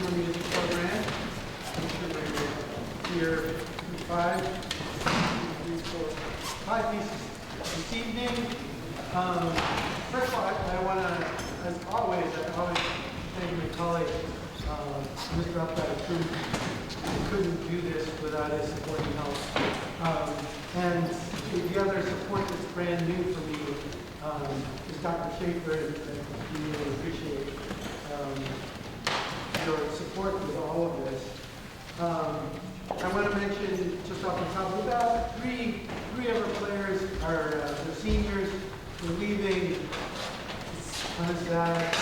summer music program. Here, five pieces this evening. First of all, I want to, as always, thank my colleague, Mr. Updike, who couldn't do this without his supporting help. And the other support that's brand new for me is Dr. Schaefer, and we really appreciate your support with all of this. I want to mention, just off the top, about three of our players are they're seniors. They're leaving. It's kind of sad.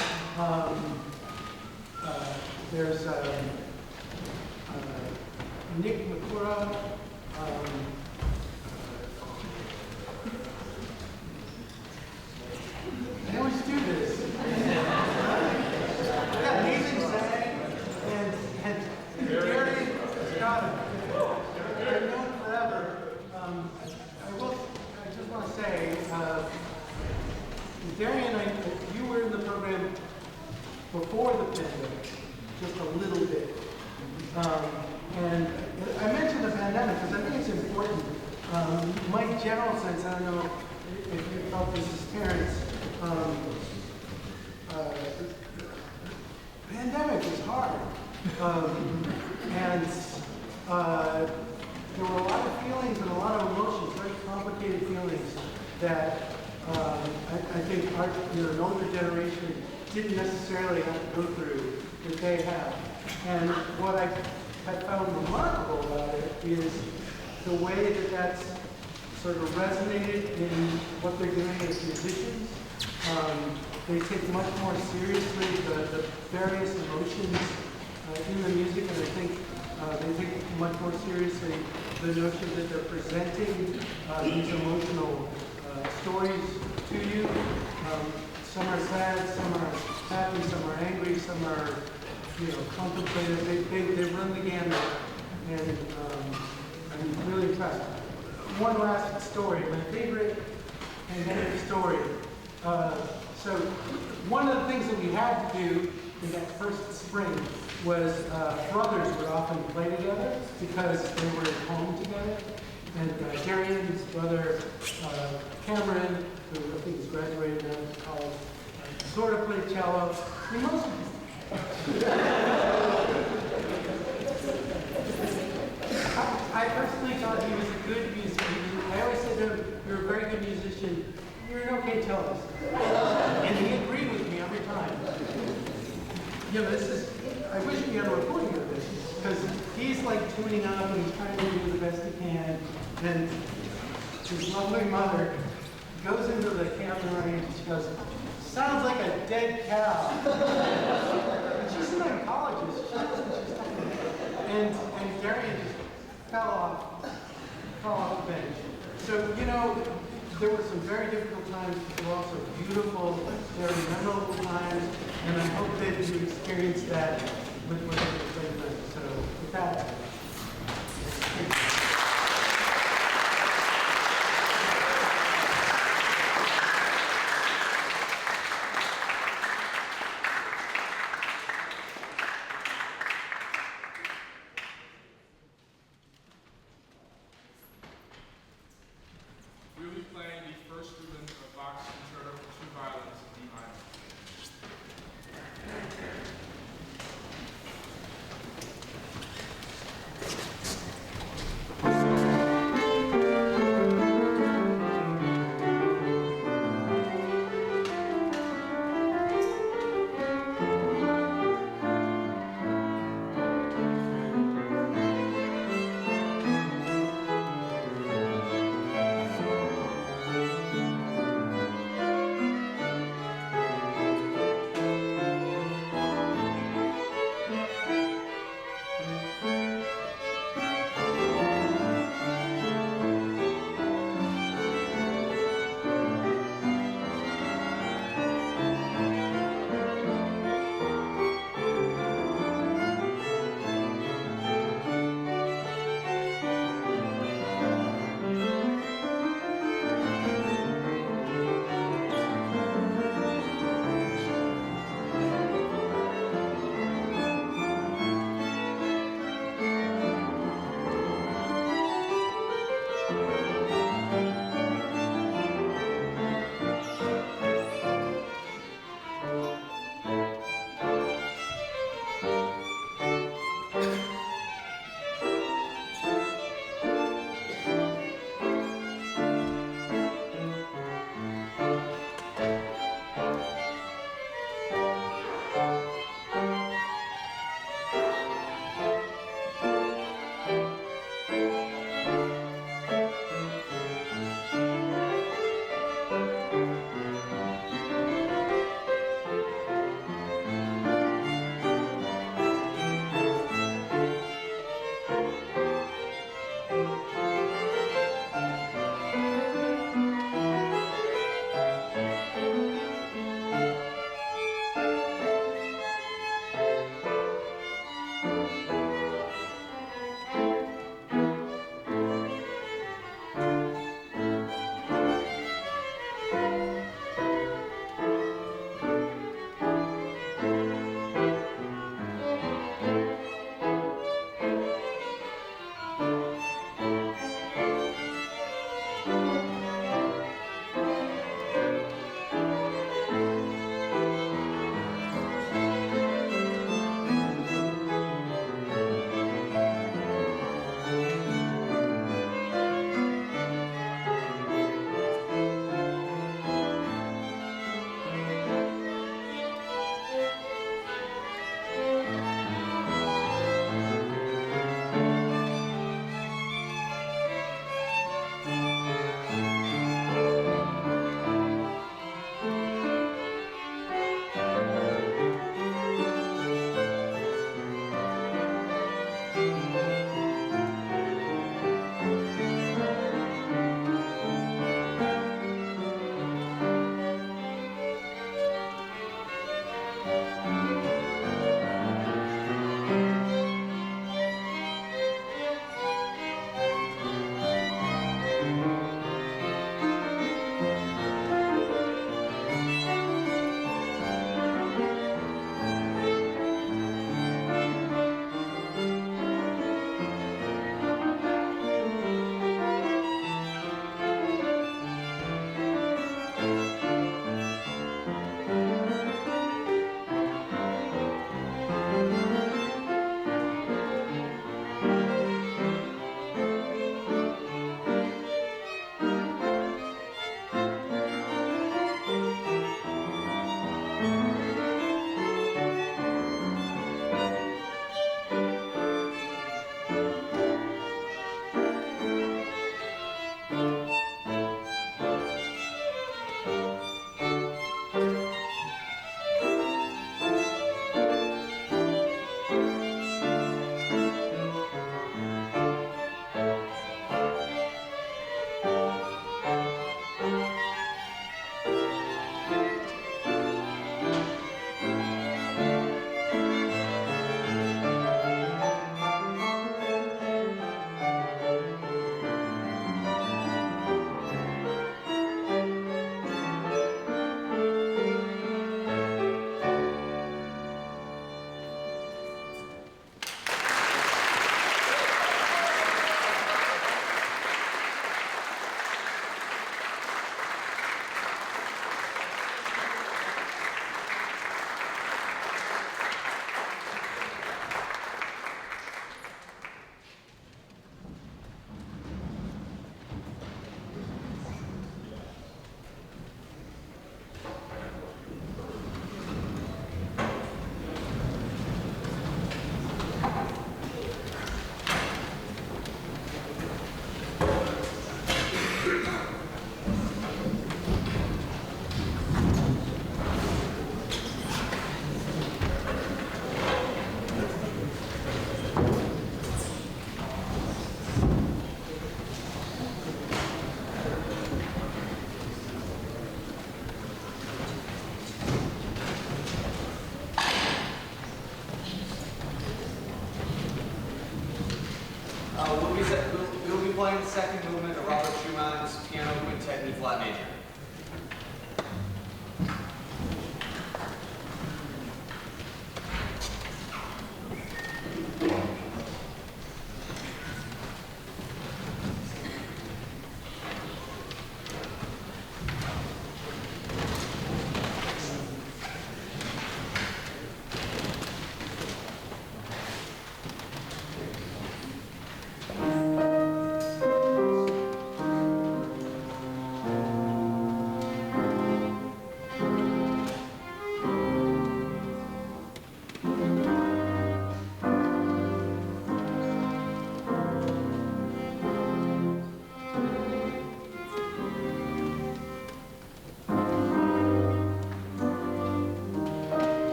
There's Nick Makura. I always do this. Yeah, amazing Zang and Darian Scott. I've known forever. I just want to say, Darian, you were in the program before the pandemic, just a little bit. And I mentioned the pandemic because I think it's important. My general sense, I don't know if you felt this as parents, pandemic was hard. And there were a lot of feelings and a lot of emotions, very complicated feelings that I think an older generation didn't necessarily have to go through that they have. And what I have found remarkable about it is the way that that's sort of resonated in what they're doing as musicians. They take much more seriously the various emotions in the music, and I think they take much more seriously the notion that they're presenting these emotional stories to you. Some are sad, some are happy, some are angry, some are, contemplative. They run the gamut, and I'm really impressed. One last story, my favorite pandemic story. So one of the things that we had to do in that first spring was brothers would often play together because they were at home together. And Darian's brother, Cameron, who I think is graduated now from college, sort of played cello. I personally thought he was a good musician. I always said to him, "You're a very good musician. You're an okay cellist." And he agreed with me every time. I wish we had a recording of this, because he's like tuning up and he's trying to do the best he can. And his lovely mother goes into the camera and she goes, "Sounds like a dead cow." And she's an oncologist. She knows what she's talking about. And Darian just fell off the bench. So, there were some very difficult times, but there were also beautiful, very memorable times, and I hope that you experienced that with what you played tonight. So, with that. We will be playing the first movement of Bach's Concerto for Two Violins in D minor.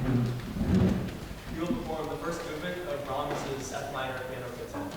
You will perform the first movement of Brahms' F minor piano quintet.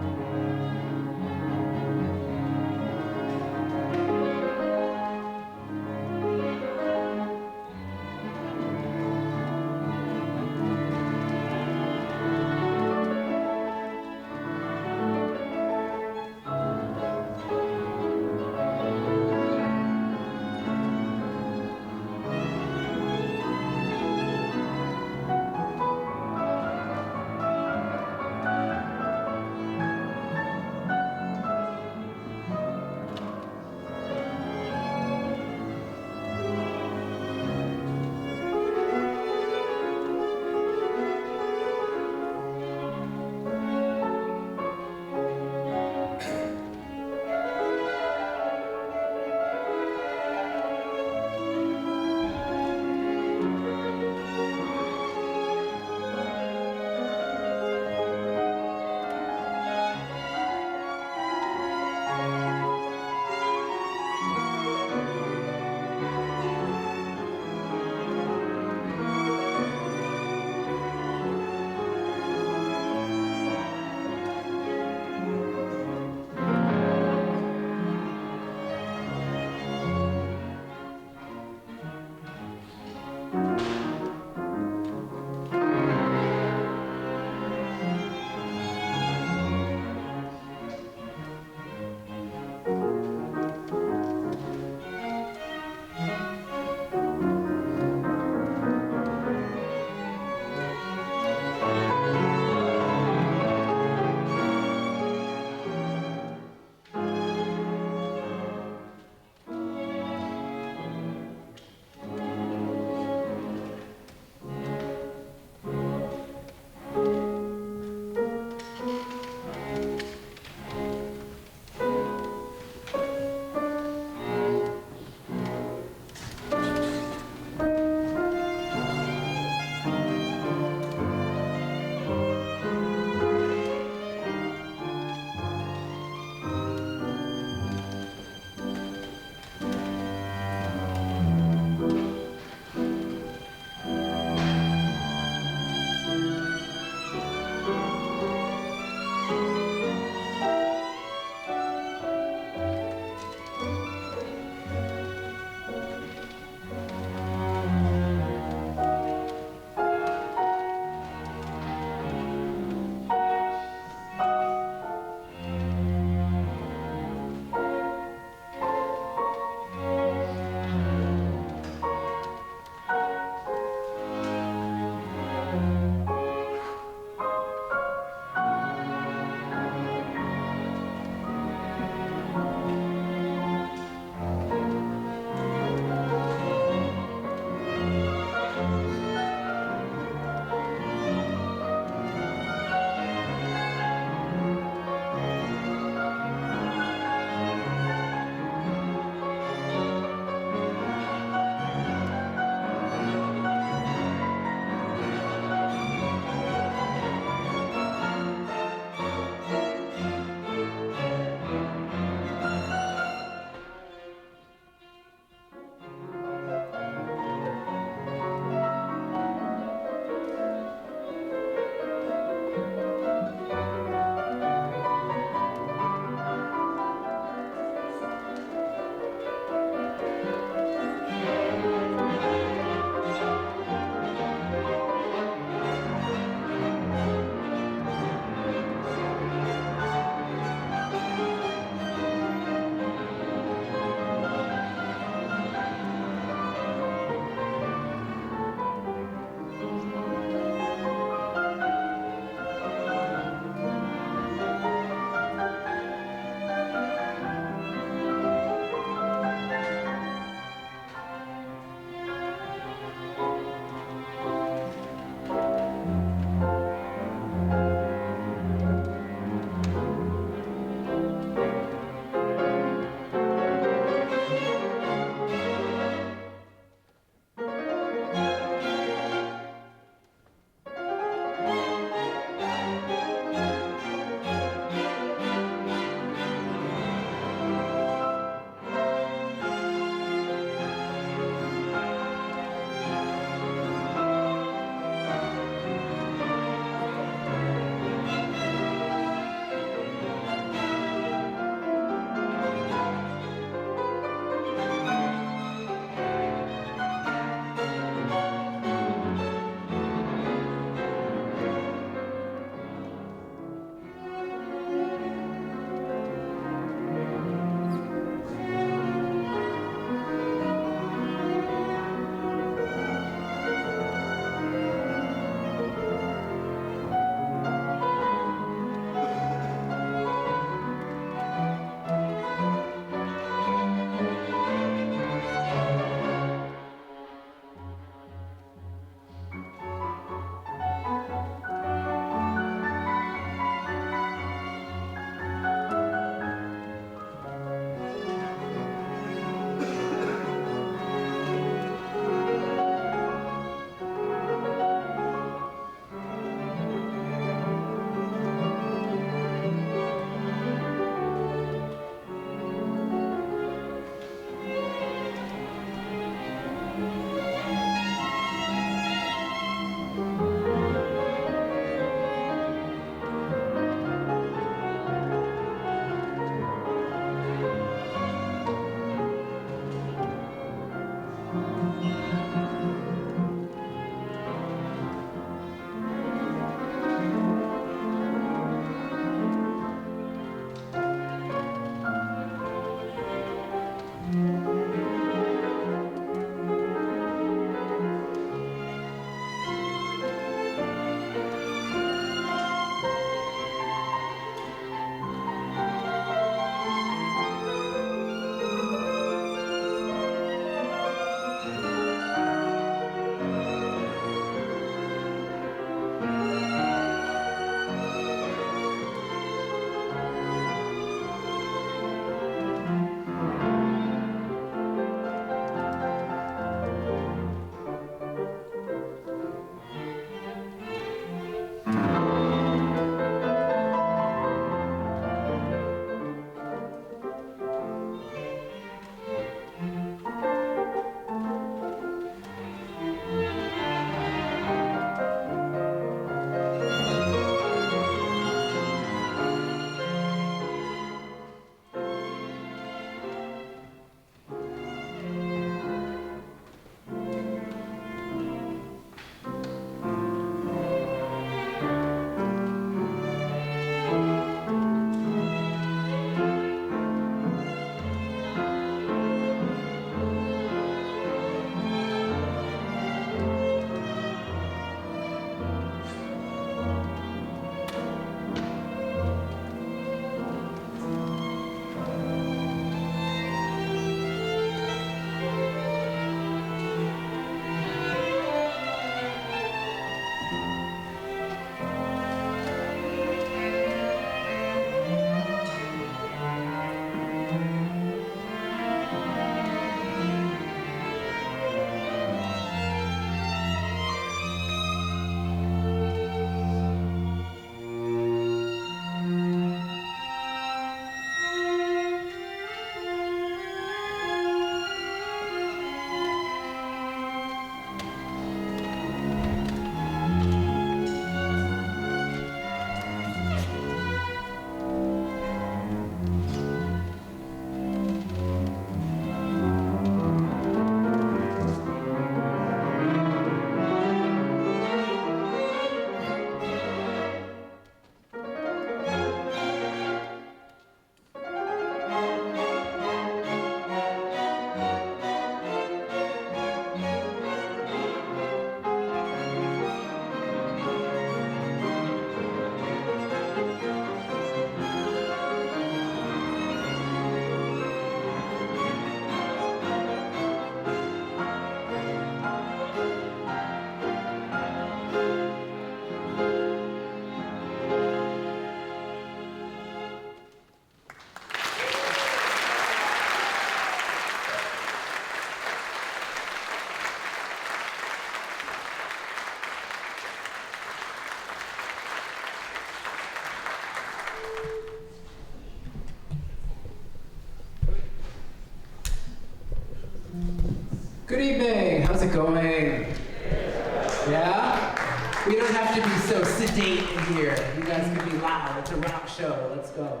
Yeah? We don't have to be so sedate in here. You guys can be loud. It's a rock show. Let's go.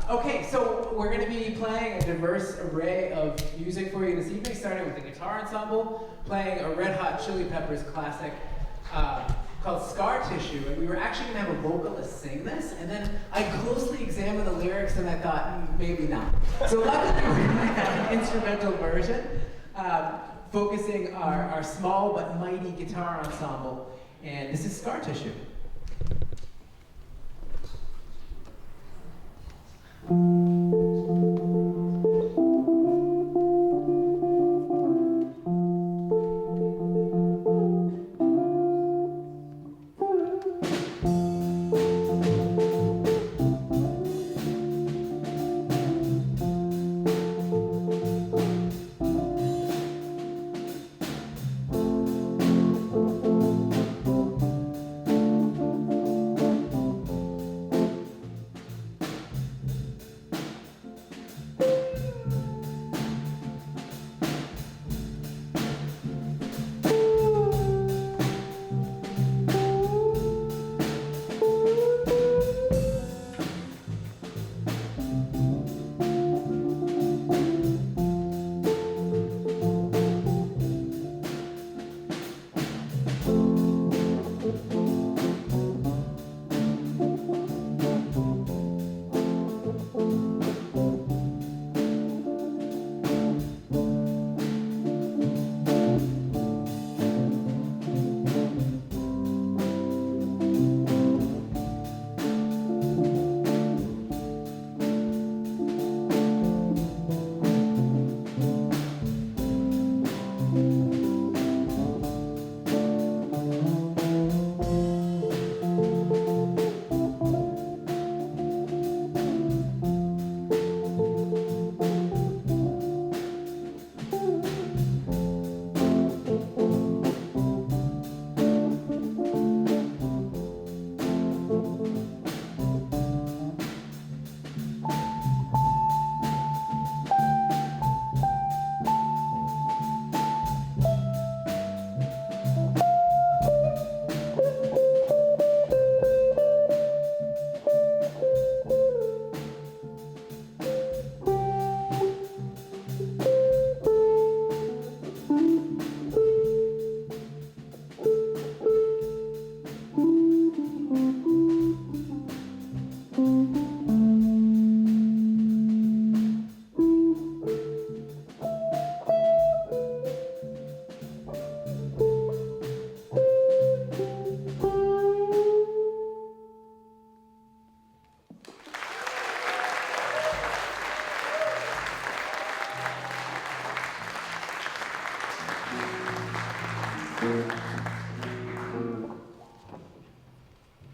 Okay, so we're going to be playing a diverse array of music for you this evening, starting with the guitar ensemble, playing a Red Hot Chili Peppers classic called Scar Tissue. And we were actually going to have a vocalist sing this, and then I closely examined the lyrics and I thought, maybe not. So luckily we're going to have an instrumental version, focusing our small but mighty guitar ensemble. And this is Scar Tissue.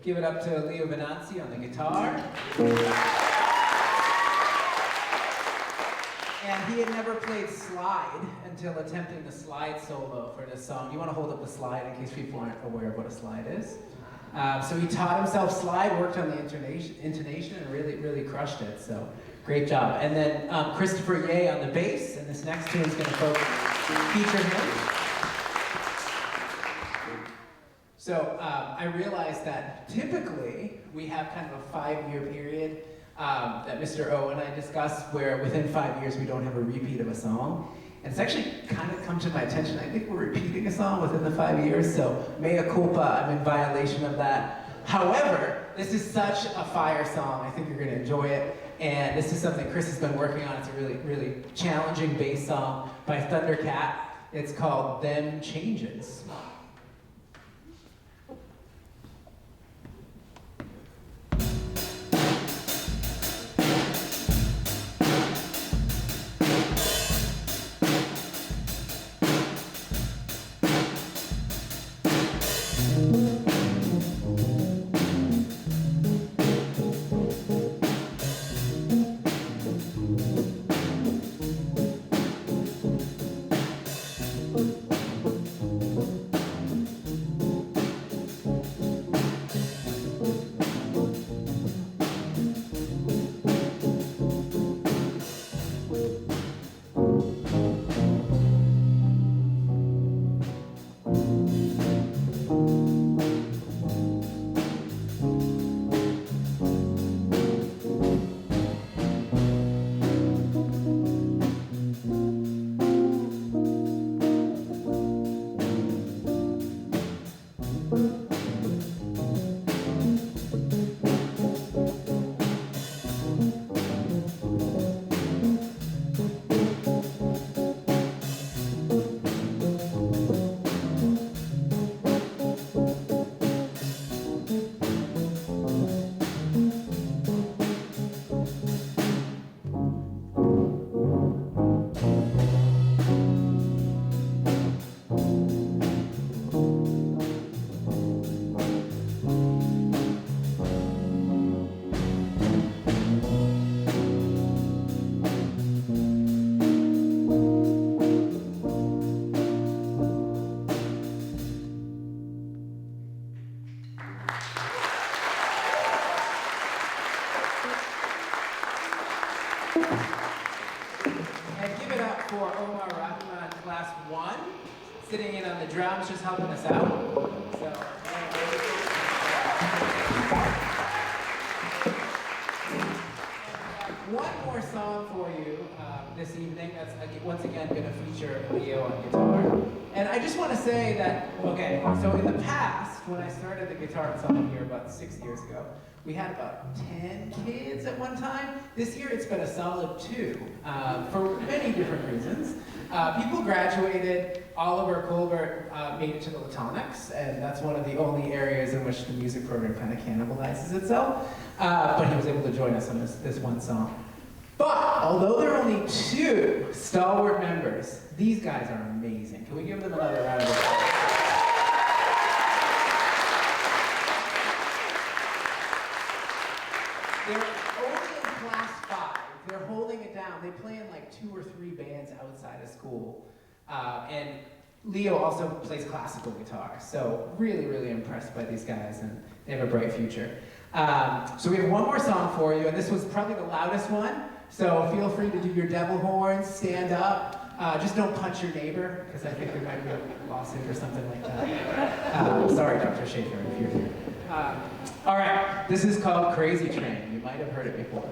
Give it up to Leo Venanzi on the guitar. And he had never played slide until attempting the slide solo for this song. You want to hold up the slide in case people aren't aware of what a slide is. So he taught himself slide, worked on the intonation, and really crushed it. So great job. And then Christopher Ye on the bass, and this next tune is going to feature him. So I realized that typically we have kind of a 5-year period that Mr. O and I discussed where within 5 years we don't have a repeat of a song. And it's actually kind of come to my attention, I think we're repeating a song within the 5 years, so mea culpa, I'm in violation of that. However, this is such a fire song, I think you're gonna enjoy it. And this is something Chris has been working on. It's a really challenging bass song by Thundercat. It's called Them Changes. And give it up for Omar Rahman, Class 1, sitting in on the drums, just helping us out. So, one more song for you this evening that's once again going to feature Leo on guitar. And I just want to say that, okay, so in the past, when I started the guitar ensemble here about 6 years ago, we had about 10 kids at one time. This year it's been a solid 2, for many different reasons. People graduated. Oliver Colbert made it to the Latonics, and that's one of the only areas in which the music program kind of cannibalizes itself. But he was able to join us on this one song. But although there are only 2 stalwart members, these guys are amazing. Can we give them another round of applause? They're only in class 5. They're holding it down. They play in like 2 or 3 bands outside of school. And Leo also plays classical guitar. So really, really impressed by these guys, and they have a bright future. So we have one more song for you, and this was probably the loudest one. So feel free to do your devil horns, stand up. Just don't punch your neighbor, because I think there might be a lawsuit or something like that. Sorry, Dr. Schaefer, if you're here. All right, this is called Crazy Train. You might have heard it before.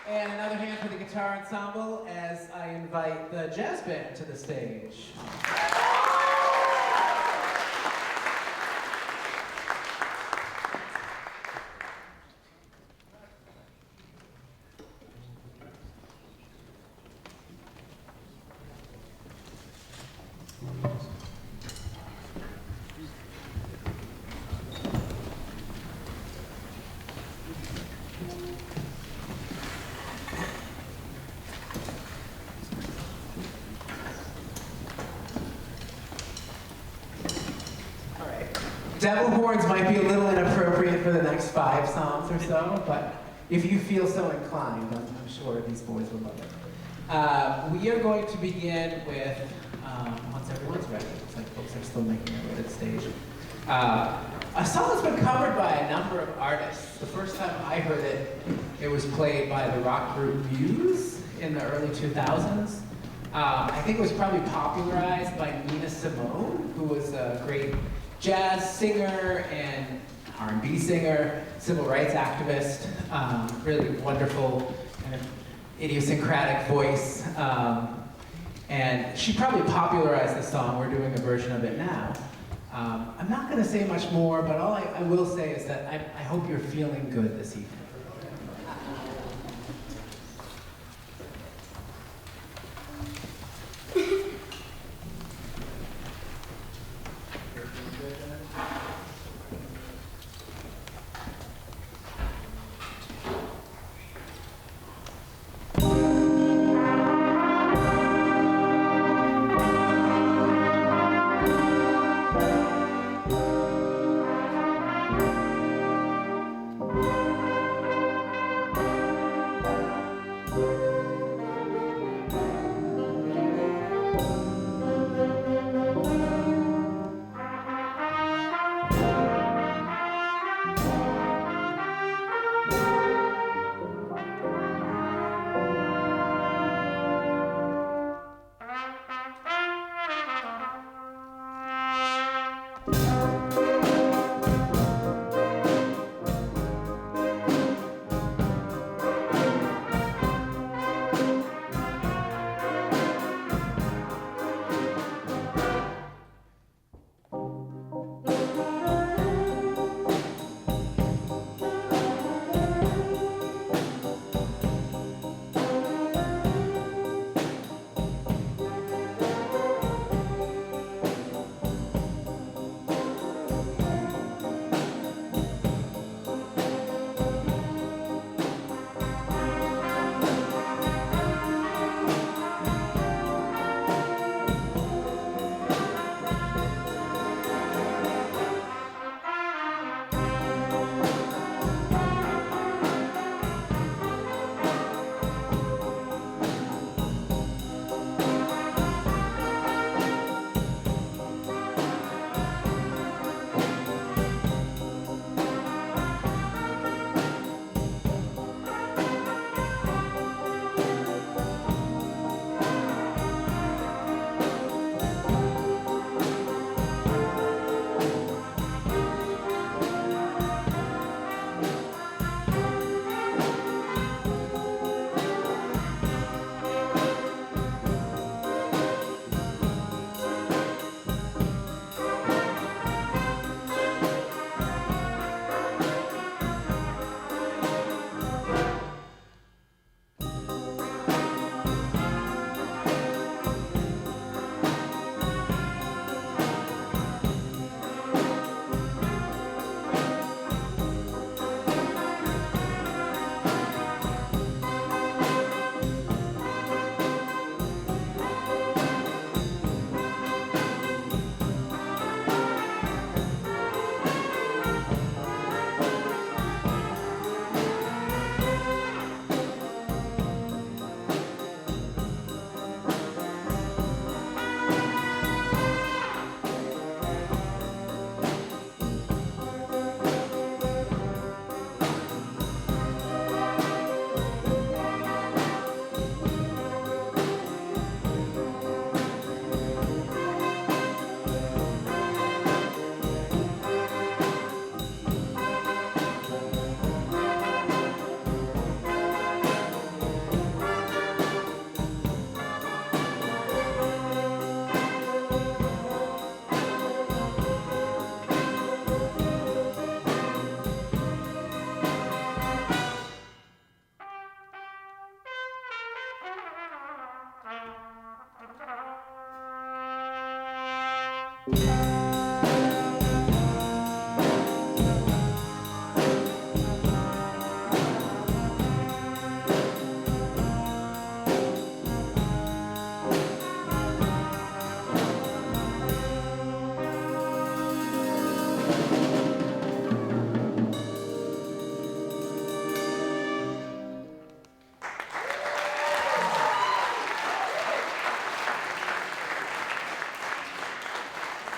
And another hand for the guitar ensemble as I invite the jazz band to the stage. Devil horns might be a little inappropriate for the next 5 songs or so, but if you feel so inclined, I'm sure these boys will love it. We are going to begin with, once everyone's ready, looks like folks are still making their way to the stage, a song that's been covered by a number of artists. The first time I heard it, it was played by the rock group Muse in the early 2000s. I think it was probably popularized by Nina Simone, who was a great jazz singer and R&B singer, civil rights activist, really wonderful kind of idiosyncratic voice. And she probably popularized the song. We're doing a version of it now. I'm not going to say much more, but all I will say is that I hope you're feeling good this evening.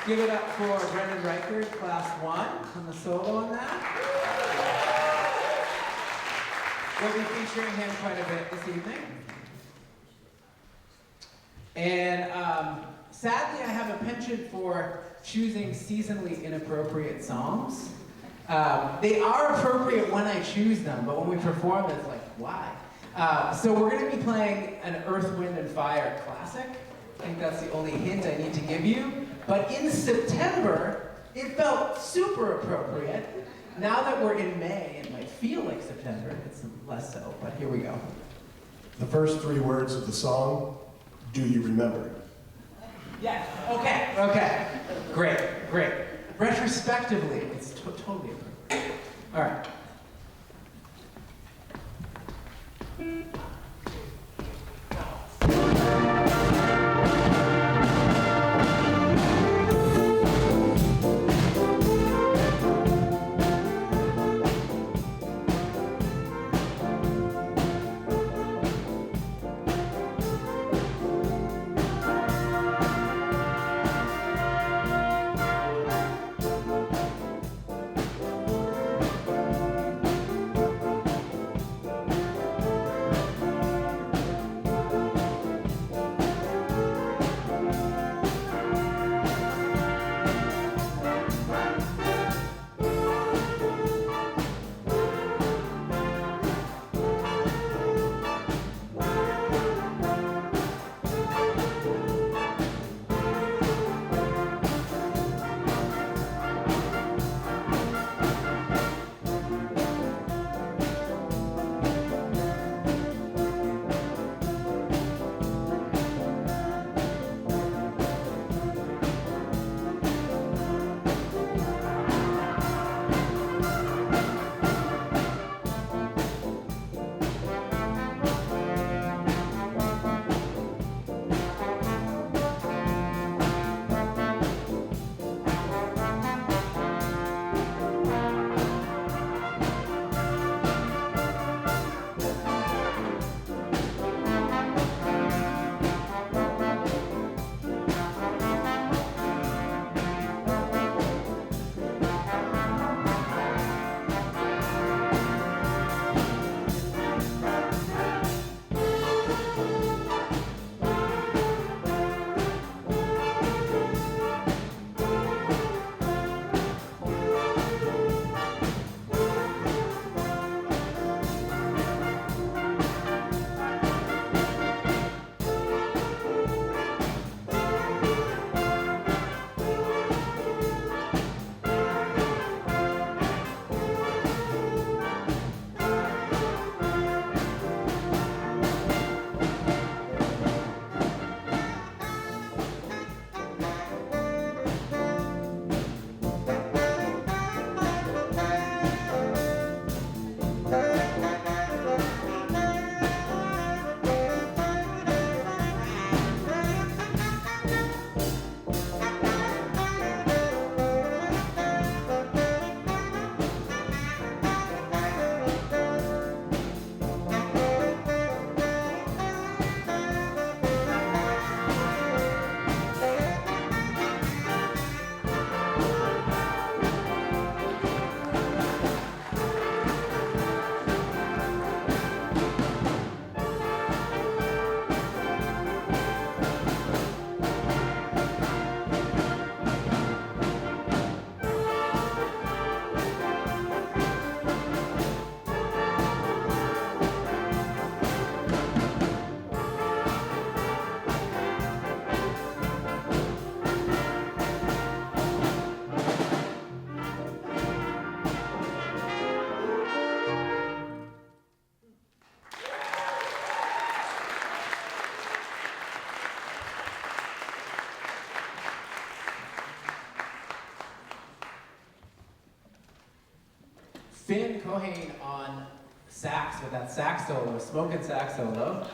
Give it up for Brendan Reichert, Class 1, on the solo on that. We'll be featuring him quite a bit this evening. And sadly, I have a penchant for choosing seasonally inappropriate songs. They are appropriate when I choose them, but when we perform, it's like, why? So we're going to be playing an Earth, Wind, and Fire classic. I think that's the only hint I need to give you. But in September, it felt super appropriate. Now that we're in May, it might feel like September. It's less so, but here we go. The first 3 words of the song, do you remember? Yeah, okay. Great. Retrospectively, it's totally appropriate. All right. Finn Cohane on sax with that sax solo, smoking sax solo.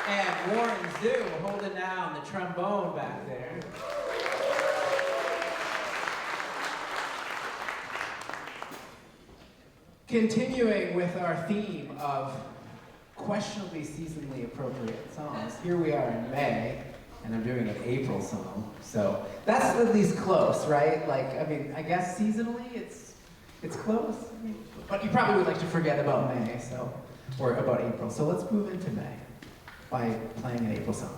And Warren Zhu holding down the trombone back there. Continuing with our theme of questionably seasonally appropriate songs. Here we are in May, and I'm doing an April song. So that's at least close, right? Like, I mean, I guess seasonally it's close. I mean, but you probably would like to forget about May, so, or about April. So let's move into May by playing an April song.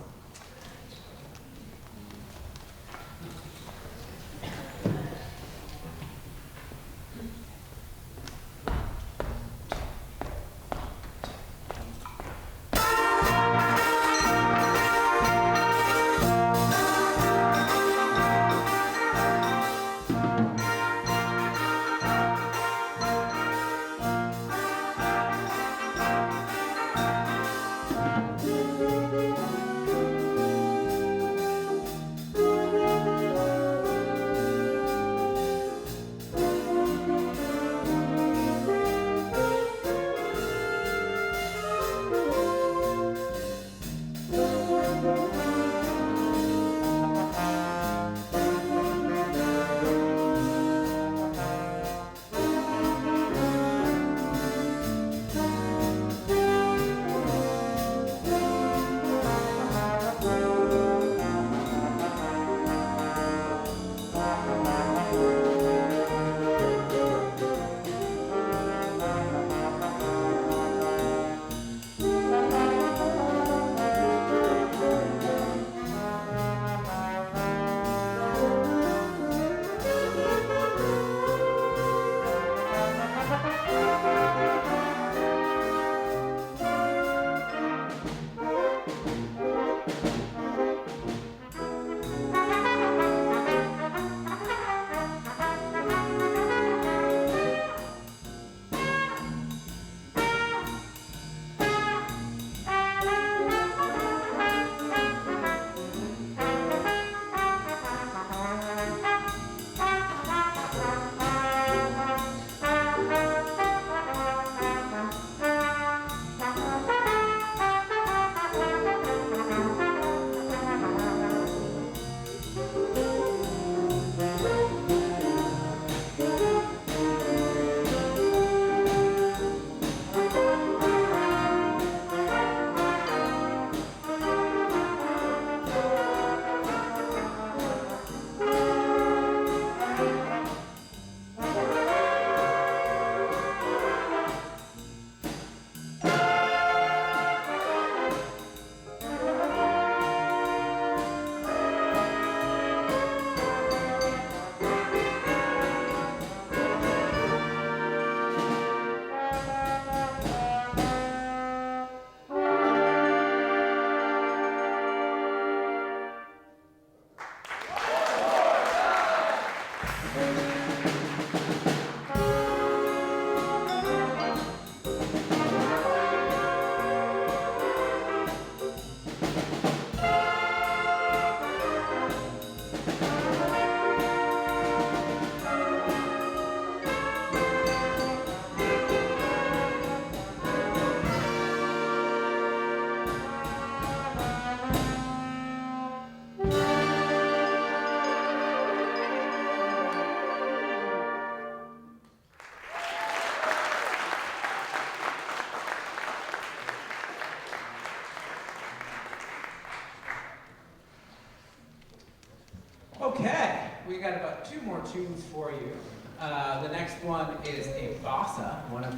Okay, we got about 2 more tunes for you. The next one is a bossa, one of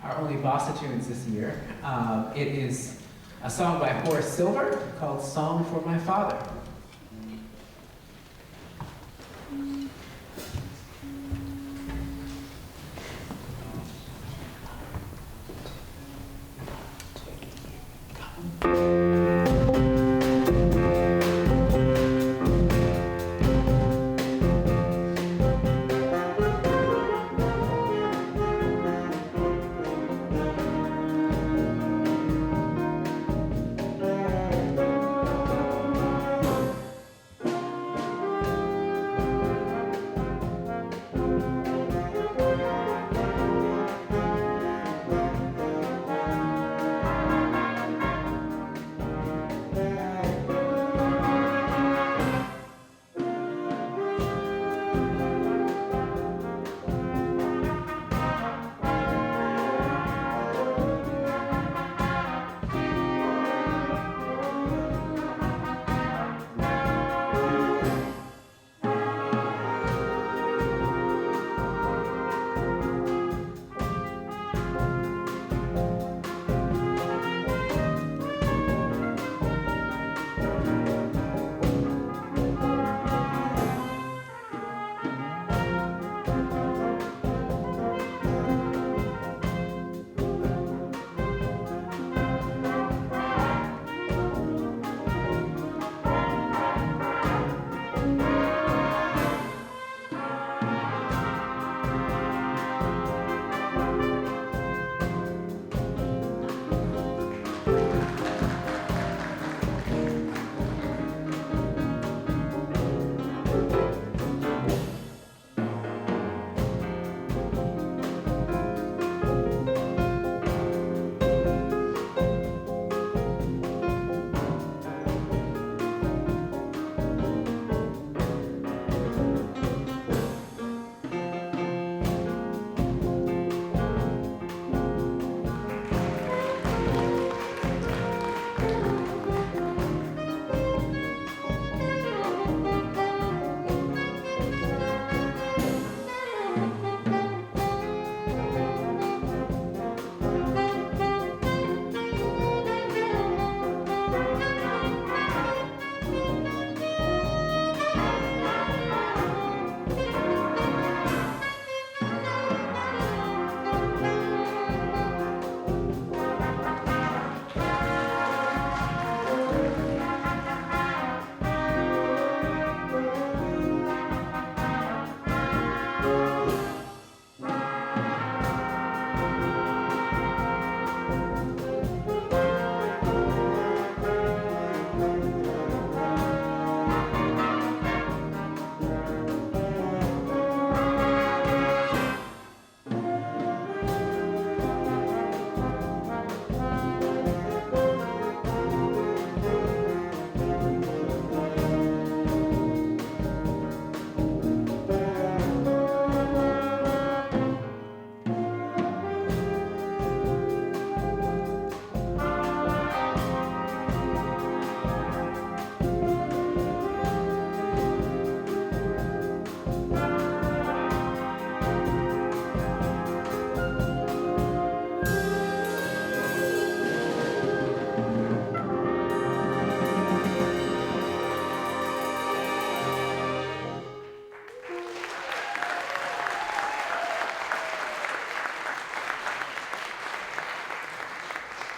our only bossa tunes this year. It is a song by Horace Silver called Song for My Father.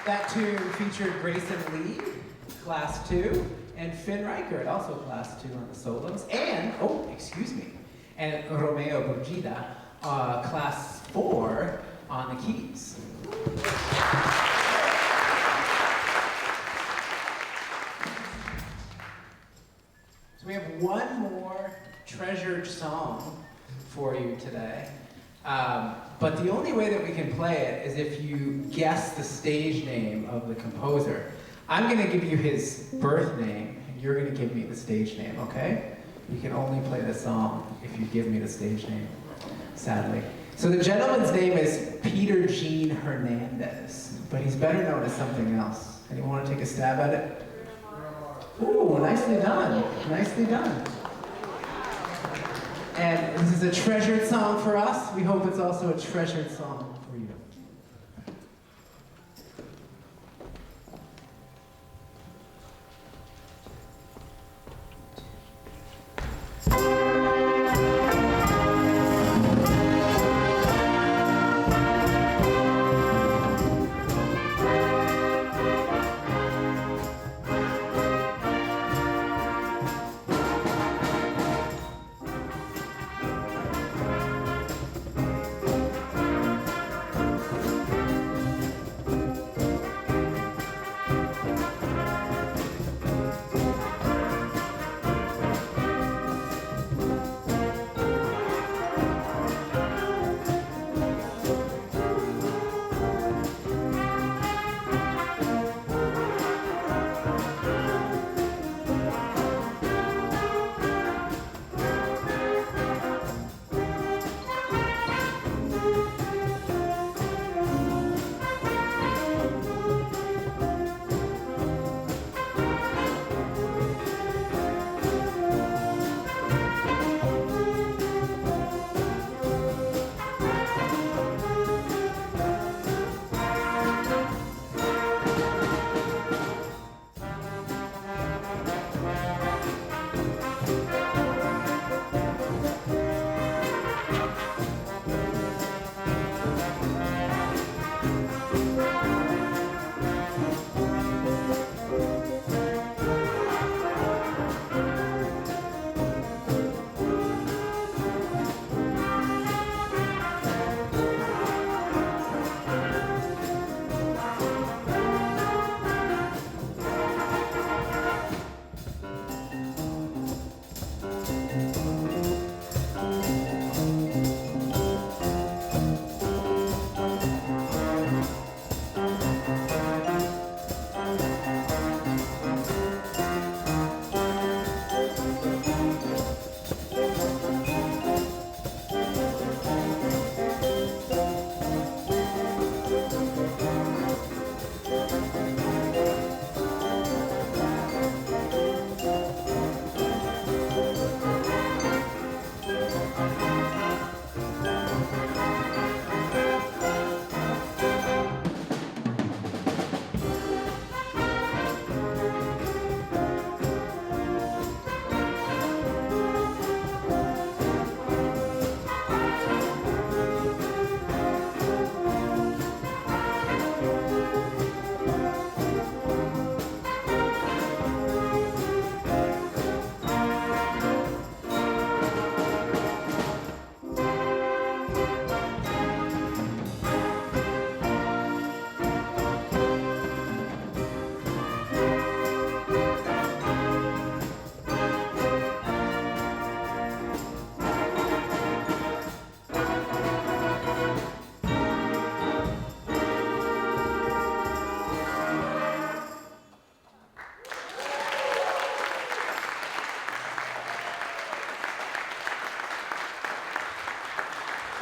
That tune featured Grayson Lee, Class 2, and Finn Reichert, also Class 2 on the solos, and, and Romeo Brugida, Class 4 on the keys. So we have one more treasured song for you today. But the only way that we can play it is if you guess the stage name of the composer. I'm going to give you his birth name, and you're going to give me the stage name, okay? You can only play the song if you give me the stage name, sadly. So the gentleman's name is Peter Gene Hernandez, but he's better known as something else. Anyone want to take a stab at it? Ooh, nicely done. Nicely done. And this is a treasured song for us. We hope it's also a treasured song for you.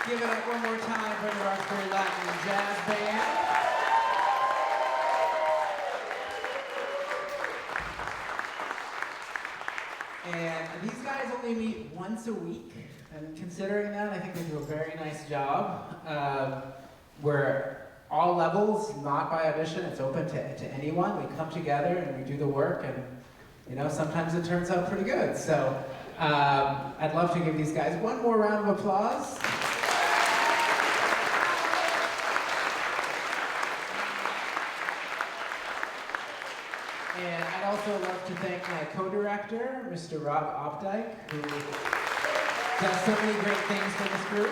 Give it up one more time for the Roxbury Latin Jazz Band. And these guys only meet once a week, and considering that, I think they do a very nice job. We're all levels, not by audition, it's open to anyone. We come together and we do the work, and sometimes it turns out pretty good. So I'd love to give these guys one more round of applause. thank my co-director, Mr. Rob Opdyke, who does so many great things for this group.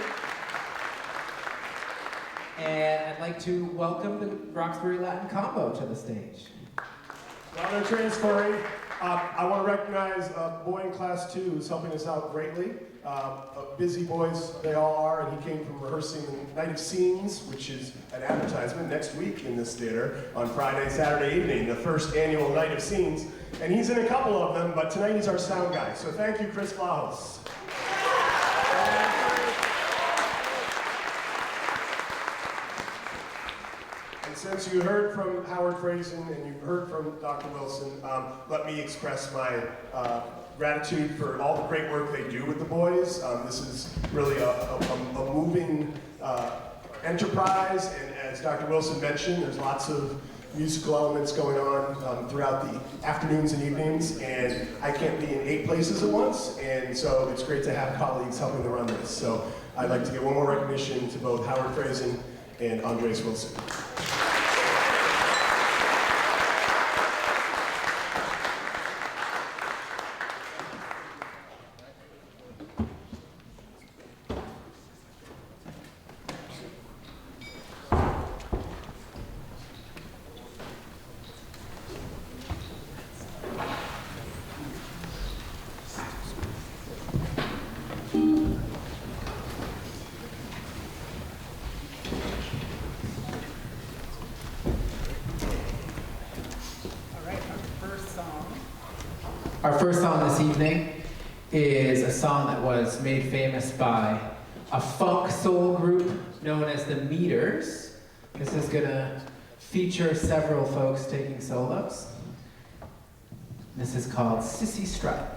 And I'd like to welcome the Roxbury Latin Combo to the stage. While they're transferring, I want to recognize a boy in class 2 who's helping us out greatly. Busy boys they all are, and he came from rehearsing the Night of Scenes, which is an advertisement next week in this theater on Friday, Saturday evening, the first annual Night of Scenes. And he's in a couple of them, but tonight he's our sound guy. So thank you, Chris Flahos. And since you heard from Howard Frazen and you heard from Dr. Wilson, let me express my gratitude for all the great work they do with the boys. This is really a moving enterprise, and as Dr. Wilson mentioned, there's lots of musical elements going on throughout the afternoons and evenings, and I can't be in 8 places at once, and so it's great to have colleagues helping to run this. So I'd like to give one more recognition to both Howard Frazen and Andres Wilson. Our first song this evening is a song that was made famous by a funk soul group known as the Meters. This is gonna feature several folks taking solos. This is called Sissy Strut.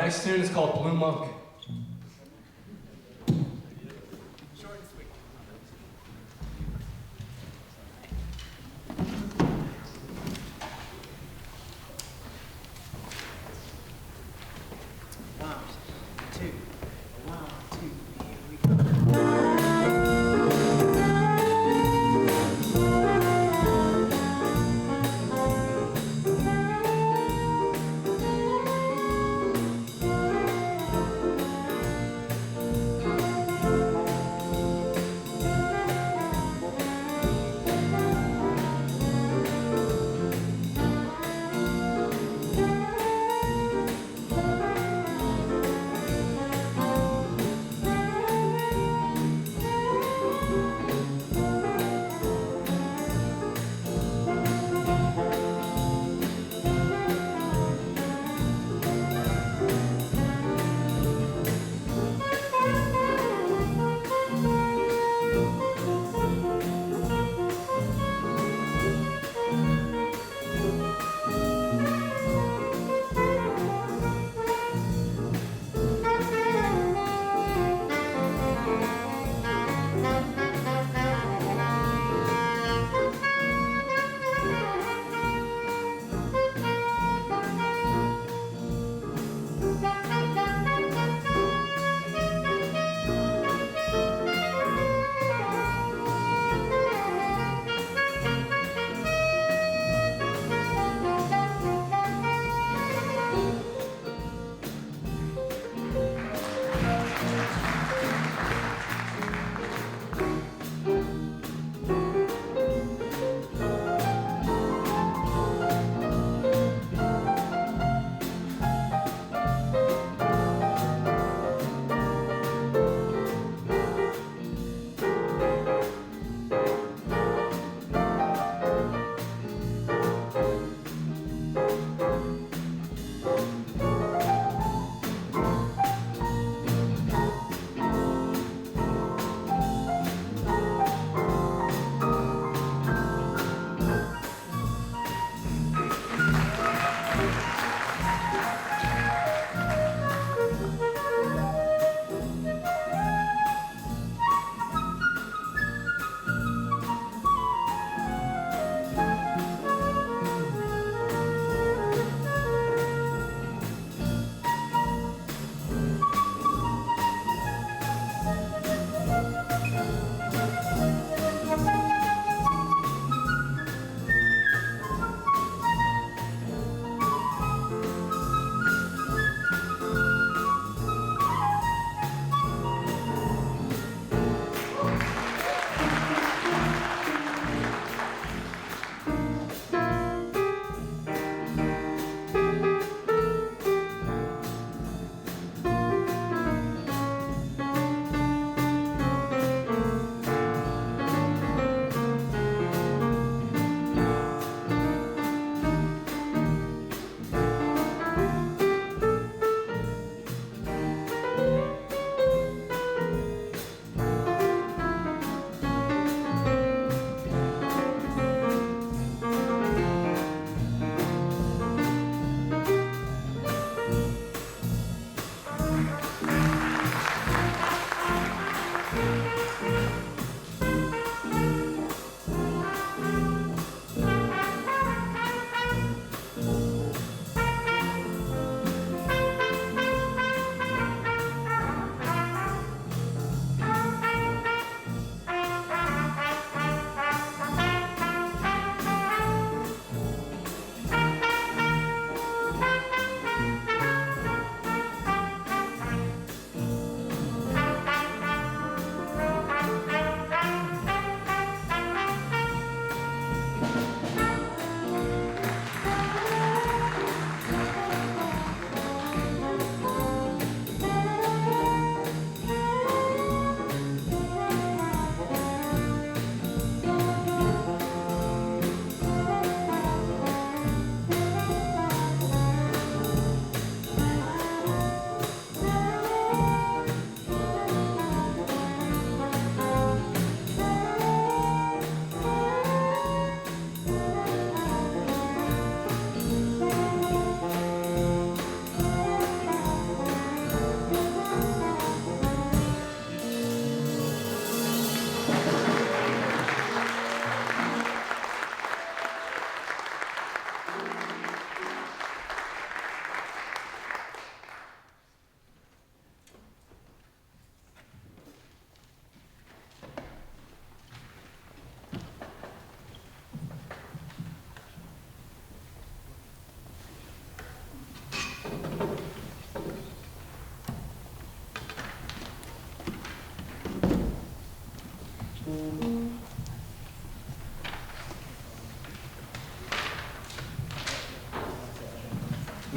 next tune is called Blue Monk.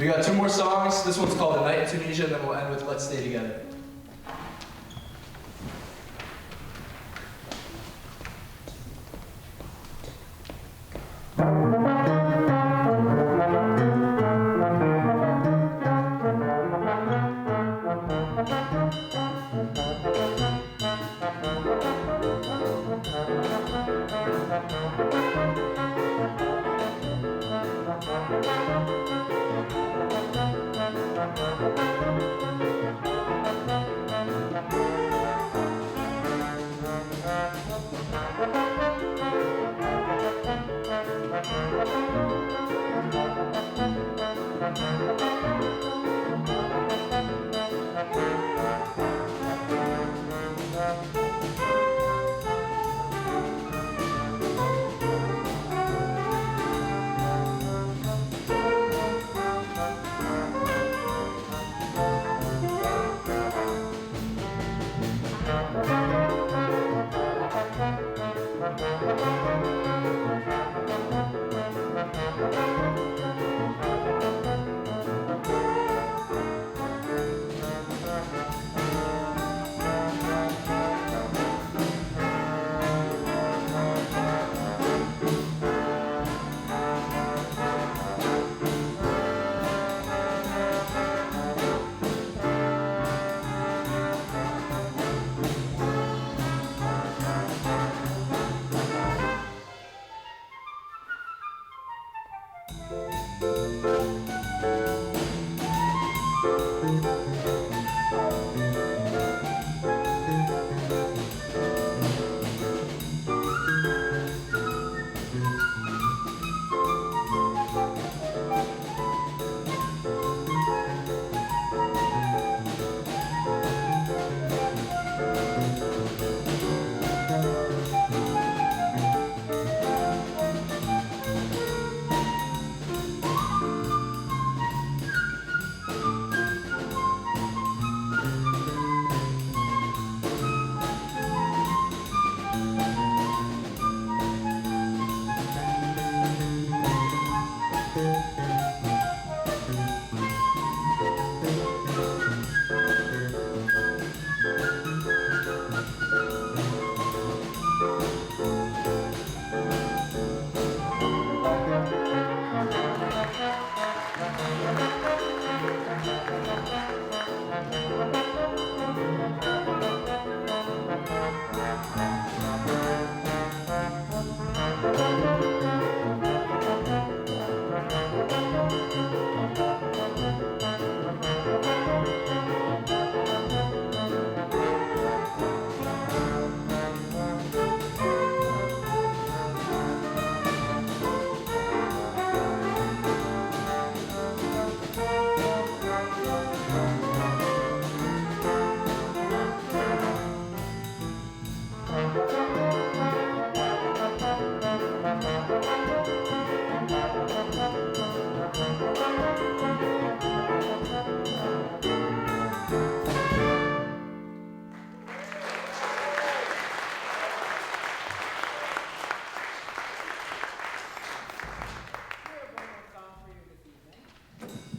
We got 2 more songs. This one's called A Night in Tunisia, and then we'll end with Let's Stay Together.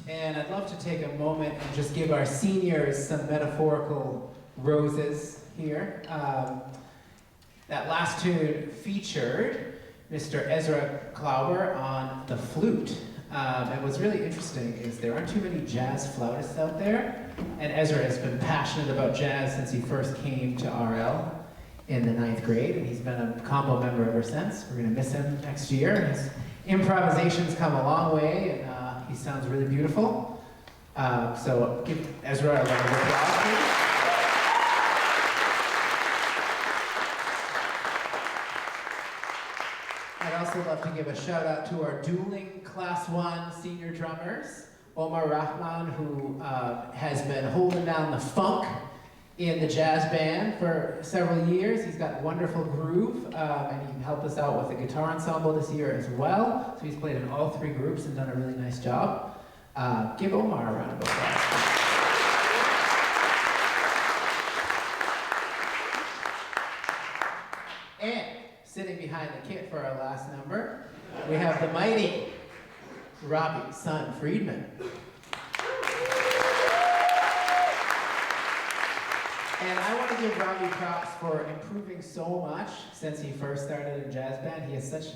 And I'd love to take a moment and just give our seniors some metaphorical roses here. That last tune featured Mr. Ezra Klauber on the flute. And what's really interesting is there aren't too many jazz flautists out there, and Ezra has been passionate about jazz since he first came to RL in the 9th grade, and he's been a combo member ever since. We're gonna miss him next year. His improvisation's come a long way, and he sounds really beautiful. So give Ezra a round of applause, please. I'd also love to give a shout out to our dueling Class 1 senior drummers, Omar Rahman, who has been holding down the funk in the jazz band for several years. He's got wonderful groove, and he helped us out with the guitar ensemble this year as well. So he's played in all 3 groups and done a really nice job. Give Omar a round of applause. And sitting behind the kit for our last number, we have the mighty Robbie Son Friedman. And I want to give Robbie props for improving so much since he first started in jazz band. He has such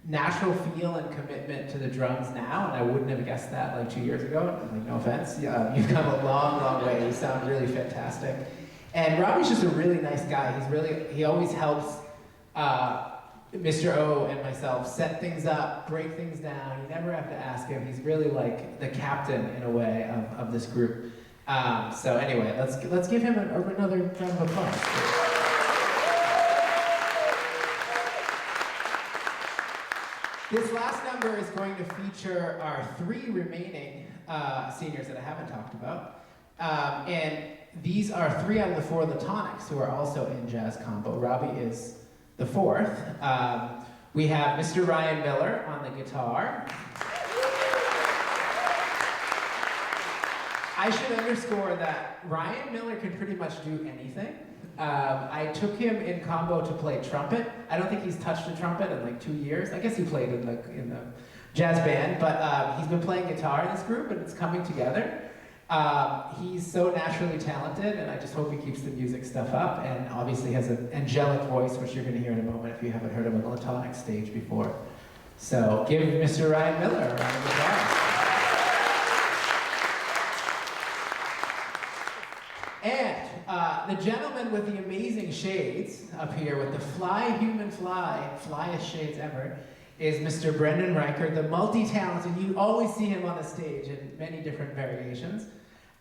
natural feel and commitment to the drums now, and I wouldn't have guessed that like 2 years ago. Like, no offense, you've come a long, long way. You sound really fantastic. And Robbie's just a really nice guy. He always helps Mr. O and myself set things up, break things down. You never have to ask him. He's really like the captain in a way of this group. So anyway, let's give him another round of applause. This last number is going to feature our 3 remaining seniors that I haven't talked about. And these are 3 out of the 4 Latonics who are also in Jazz Combo. Robbie is the 4th. We have Mr. Ryan Miller on the guitar. I should underscore that Ryan Miller can pretty much do anything. I took him in combo to play trumpet. I don't think he's touched a trumpet in like 2 years. I guess he played in the jazz band, but he's been playing guitar in this group and it's coming together. He's so naturally talented, and I just hope he keeps the music stuff up, and obviously has an angelic voice, which you're going to hear in a moment if you haven't heard him on the Latonic stage before. So give Mr. Ryan Miller a round of applause. And the gentleman with the amazing shades up here, with the flyest shades ever, is Mr. Brendan Reichert, the multi-talented. You always see him on the stage in many different variations.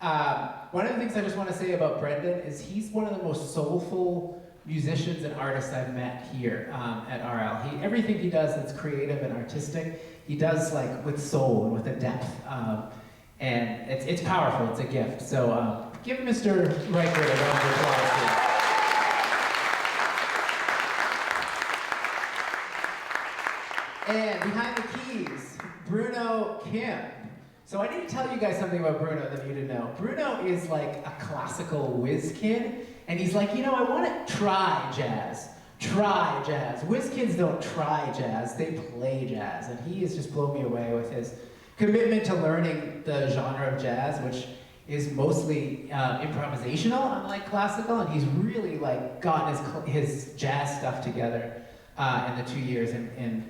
One of the things I just want to say about Brendan is he's one of the most soulful musicians and artists I've met here at RL. Everything he does that's creative and artistic, he does like with soul and with a depth. And it's powerful, it's a gift. So give Mr. Reichert a round of applause here. And behind the keys, Bruno Kim. So I need to tell you guys something about Bruno that you didn't know. Bruno is like a classical whiz kid, and he's like, you know, I want to try jazz. Try jazz. Whiz kids don't try jazz, they play jazz. And he has just blown me away with his commitment to learning the genre of jazz, which is mostly improvisational, unlike classical, and he's really like gotten his jazz stuff together in the 2 years in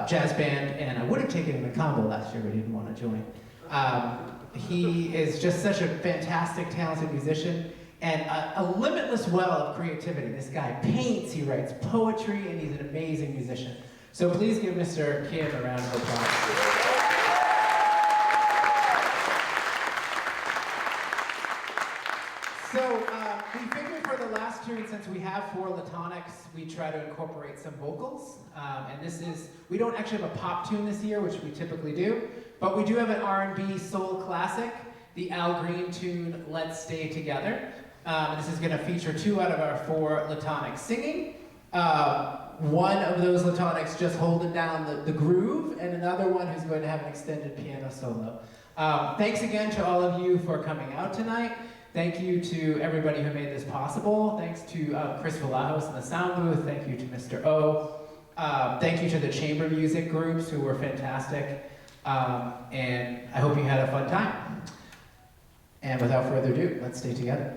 jazz band, and I would have taken him in combo last year, but he didn't want to join. He is just such a fantastic, talented musician, and a limitless well of creativity. This guy paints, he writes poetry, and he's an amazing musician. So please give Mr. Kim a round of applause. So we figured for the last tune, since we have 4 Latonics, we try to incorporate some vocals. And this is, we don't actually have a pop tune this year, which we typically do, but we do have an R&B soul classic, the Al Green tune, Let's Stay Together. This is gonna feature 2 out of our 4 Latonics singing. One of those Latonics just holding down the groove, and another one who's going to have an extended piano solo. Thanks again to all of you for coming out tonight. Thank you to everybody who made this possible. Thanks to Chris Vallajos in the sound booth. Thank you to Mr. O. Thank you to the chamber music groups who were fantastic. And I hope you had a fun time. And without further ado, let's stay together.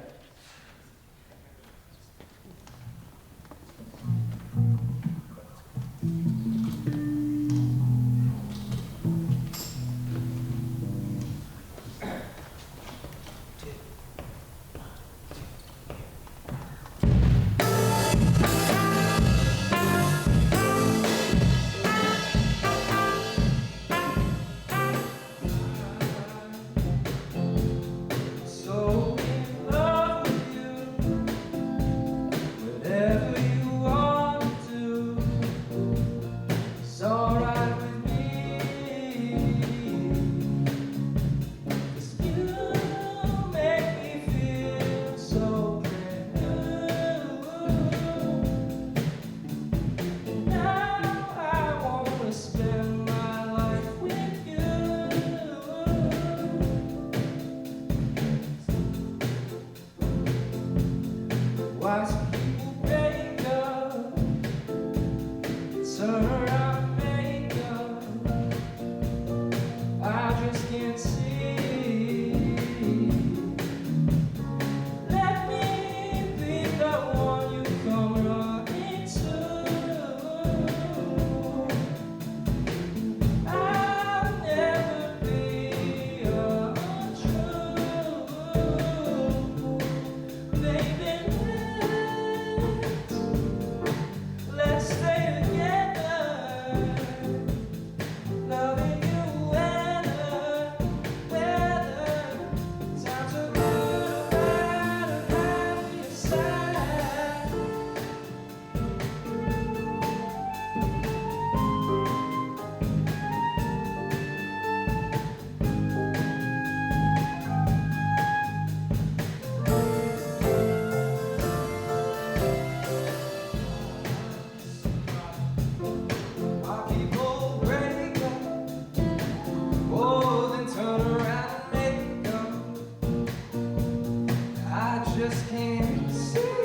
Let me just can't see.